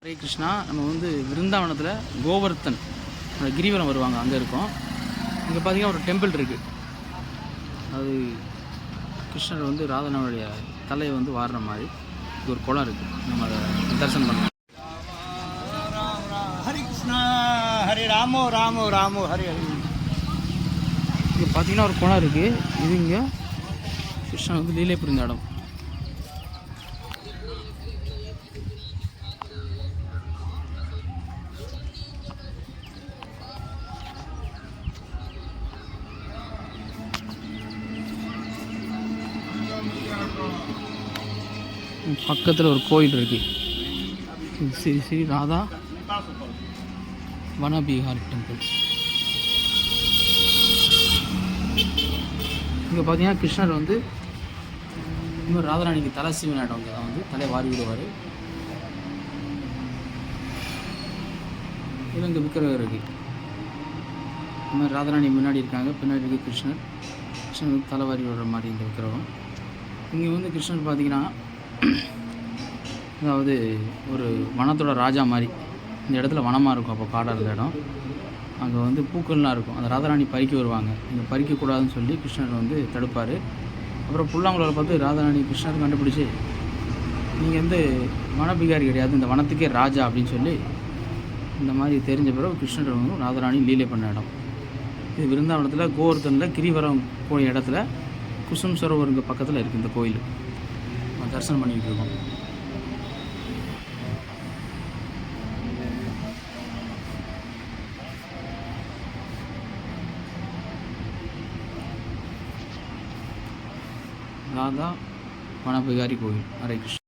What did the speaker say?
ஹரே கிருஷ்ணா. நம்ம வந்து விருந்தாவனத்தில் கோவர்த்தன் அந்த கிரிவலம் வருவாங்க, அங்கே இருக்கோம். இங்கே பார்த்தீங்கன்னா ஒரு டெம்பிள் இருக்குது. அது கிருஷ்ணர் வந்து ராதனுடைய தலையை வந்து வாடுற மாதிரி இது ஒரு குளம் இருக்குது. நம்ம அதை தரிசனம் பண்ணலாம். ஹரே கிருஷ்ணா ஹரே ராமோ ராமோ ராமோ ஹரே ஹரி. இங்கே பார்த்தீங்கன்னா ஒரு குளம் இருக்குது. இது இங்கே கிருஷ்ணன் வந்து லீலை புரிந்த இடம். பக்கத்தில் ஒரு கோயில் இருக்குது. ஸ்ரீ ஸ்ரீ ராதா வனபிஹாரி டெம்பிள். இங்கே பார்த்தீங்கன்னா கிருஷ்ணர் வந்து இன்னும் ராதாராணிக்கு தலை சீவன இடம். இங்கே தான் வந்து தலையை வாரி விடுவார். இது இங்கே விக்கிரகம் இருக்குது. இந்த மாதிரி ராதாராணி முன்னாடி இருக்காங்க, பின்னாடி இருக்குது கிருஷ்ணர். கிருஷ்ணர் வந்து தலை வாரி விடுற மாதிரி இந்த விக்கிரகம். இங்கே வந்து கிருஷ்ணர் பார்த்தீங்கன்னா அதாவது ஒரு வனத்தோட ராஜா மாதிரி. இந்த இடத்துல வனமாக இருக்கும், அப்போ காடாக இருந்த இடம். அங்கே வந்து பூக்கள்லாம் இருக்கும். அந்த ராதாராணி பறிக்க வருவாங்க. இங்கே பறிக்கக்கூடாதுன்னு சொல்லி கிருஷ்ணர் வந்து தடுப்பார். அப்புறம் புல்லாங்குழலை பார்த்து ராதாராணி கிருஷ்ணர் கண்டுபிடிச்சி, நீங்கள் வந்து வனபிகாரி கிடையாது, இந்த வனத்துக்கே ராஜா அப்படின்னு சொல்லி இந்த மாதிரி தெரிஞ்ச பிறகு கிருஷ்ணர் வந்து ராதாராணி லீலை பண்ண இடம். இது விருந்தாவனத்தில் கோவர்த்தனில் கிரிவரம் போய் இடத்துல குசும் சரோவருங்க பக்கத்தில் இருக்குது இந்த கோயில். தரிசனம் பண்ணிக்கிட்டு இருக்கோம். ராதா வனபிகாரி கோயில். ஹரே கிருஷ்ணா.